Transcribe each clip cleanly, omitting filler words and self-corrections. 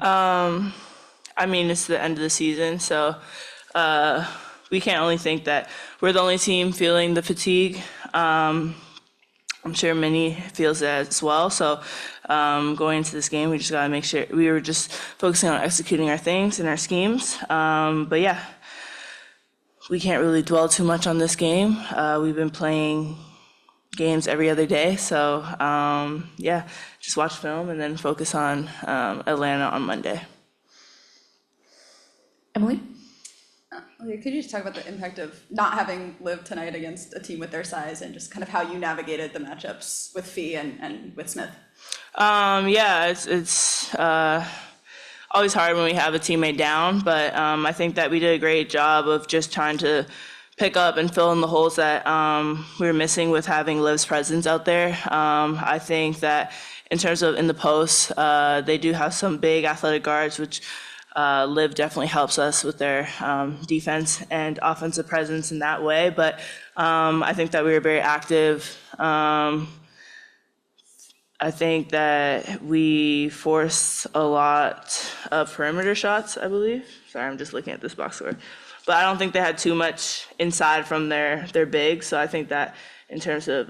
I mean, it's the end of the season, so we can't only think that we're the only team feeling the fatigue. I'm sure Minnie feels that as well. So going into this game, we just got to make sure we were just focusing on executing our things and our schemes. But yeah, we can't really dwell too much on this game. We've been playing games every other day. So yeah, just watch film and then focus on Atlanta on Monday. Emily? Aaliyah, could you just talk about the impact of not having lived tonight against a team with their size and just kind of how you navigated the matchups with Fee and with Smith? Yeah, it's always hard when we have a teammate down, but I think that we did a great job of just trying to pick up and fill in the holes that we were missing with having Liv's presence out there. I think that in terms of in the post, they do have some big athletic guards, which Liv definitely helps us with their defense and offensive presence in that way. But I think that we were very active. I think that we forced a lot of perimeter shots, I believe. Sorry, I'm just looking at this box score. But I don't think they had too much inside from their big. So I think that in terms of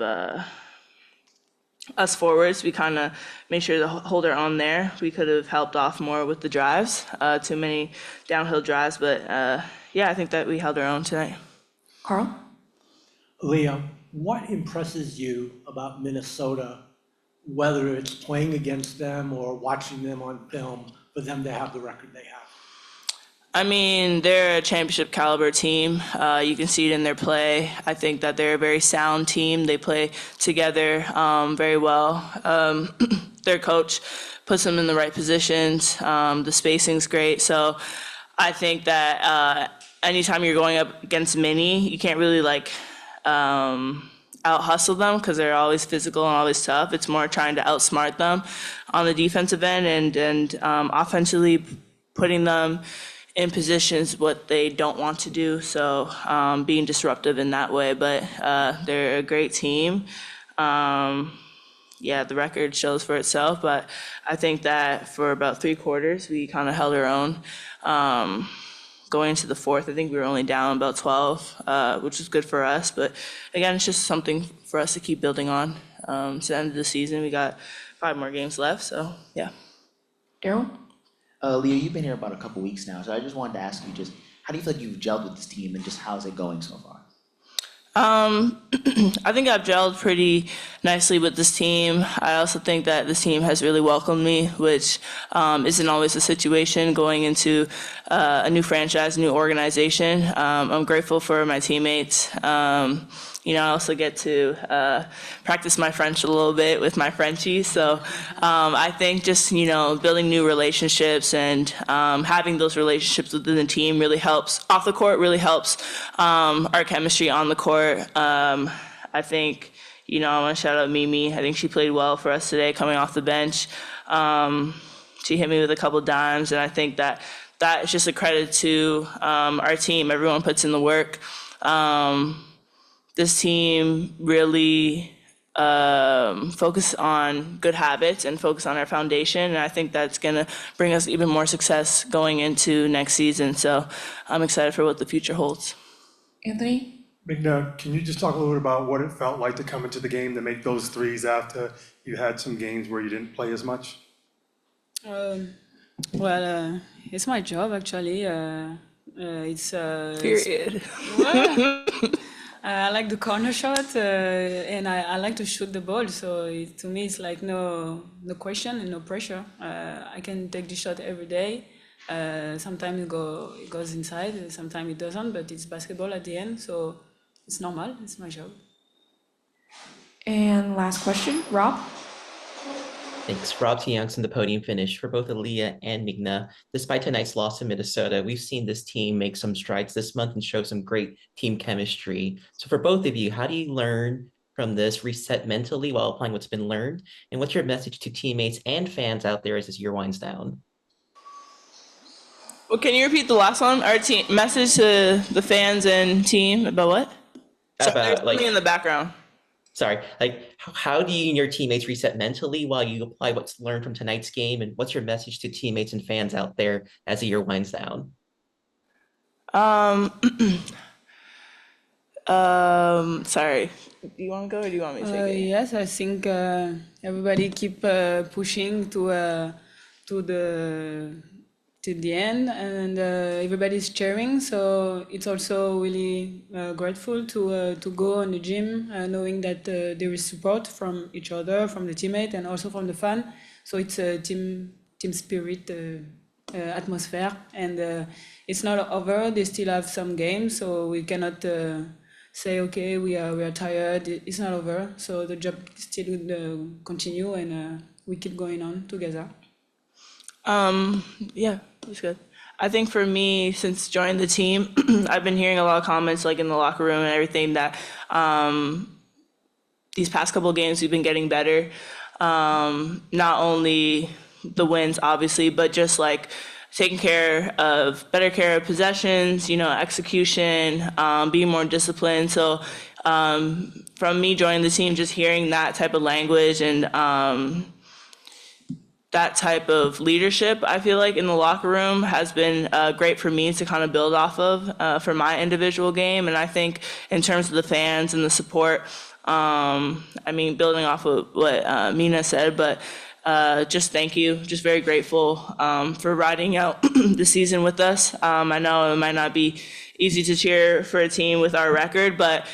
us forwards, we kind of made sure to hold our own there. We could have helped off more with the drives, too many downhill drives. But yeah, I think that we held our own tonight. Carl? Aaliyah, what impresses you about Minnesota, whether it's playing against them or watching them on film, for them to have the record they have? I mean, they're a championship caliber team. You can see it in their play. I think that they're a very sound team. They play together very well. Their coach puts them in the right positions. The spacing's great. So I think that anytime you're going up against Mini, you can't really out hustle them because they're always physical and always tough. It's more trying to outsmart them on the defensive end and offensively putting them in positions what they don't want to do. So being disruptive in that way. But they're a great team. Yeah, the record shows for itself. But I think that for about 3 quarters, we kind of held our own. Going into the fourth, I think we were only down about 12, which was good for us. But again, it's just something for us to keep building on. To the end of the season, we got 5 more games left. So yeah. Daryl? Leah, you've been here about a couple weeks now, so I just wanted to ask you just how do you feel like you've gelled with this team and just how's it going so far? I think I've gelled pretty nicely with this team. I also think that this team has really welcomed me, which isn't always the situation going into a new franchise, new organization. I'm grateful for my teammates. I also get to practice my French a little bit with my Frenchies. So I think just, building new relationships and having those relationships within the team really helps. Off the court really helps our chemistry on the court. I think, I want to shout out Mimi. I think she played well for us today coming off the bench. She hit me with a couple dimes, and I think that is just a credit to our team. Everyone puts in the work. This team really focus on good habits and focus on our foundation. And I think that's going to bring us even more success going into next season. So I'm excited for what the future holds. Anthony? Mamignan, can you just talk a little bit about what it felt like to come into the game to make those threes after you had some games where you didn't play as much? Well, it's my job actually. It's Period. I like the corner shot, and I like to shoot the ball. So to me, it's like no question and no pressure. I can take the shot every day. Sometimes it goes inside, sometimes it doesn't. But it's basketball at the end, so it's normal. It's my job. And last question, Rob? Thanks. Rob T. Youngson, the podium finish for both Aaliyah and Migna. Despite tonight's loss to Minnesota, we've seen this team make some strides this month and show some great team chemistry. So for both of you, how do you learn from this, reset mentally while applying what's been learned? And what's your message to teammates and fans out there as this year winds down? Well, can you repeat the last one? Our team message to the fans and team about what? So About there's something in the background. sorry, like how do you and your teammates reset mentally while you apply what's learned from tonight's game? And what's your message to teammates and fans out there as the year winds down? Um, sorry. Do you want to go or do you want me to take it? Yes, I think everybody keep pushing to the end, and everybody's cheering. So it's also really grateful to go on the gym, knowing that there is support from each other, from the teammate, and also from the fan. So it's a team spirit atmosphere, and it's not over. They still have some games, so we cannot say okay, we are tired. It's not over. So the job still would continue, and we keep going on together. Yeah, that's good. I think for me, since joining the team, I've been hearing a lot of comments like in the locker room and everything that these past couple of games we've been getting better. Not only the wins, obviously, but just like taking better care of possessions, execution, being more disciplined. So from me joining the team, just hearing that type of language and that type of leadership, I feel like in the locker room has been great for me to kind of build off of for my individual game. And I think in terms of the fans and the support, building off of what Mina said, but just thank you. Just very grateful for riding out the season with us. I know it might not be easy to cheer for a team with our record, but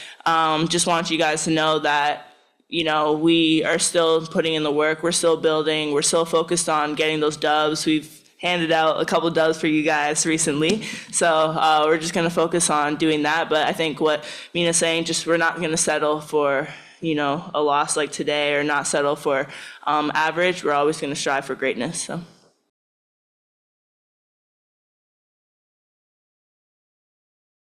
just want you guys to know that we are still putting in the work. We're still building. We're still focused on getting those dubs. We've handed out a couple dubs for you guys recently. So we're just going to focus on doing that. But I think what Mina's saying, just we're not going to settle for, a loss like today or not settle for average. We're always going to strive for greatness. So.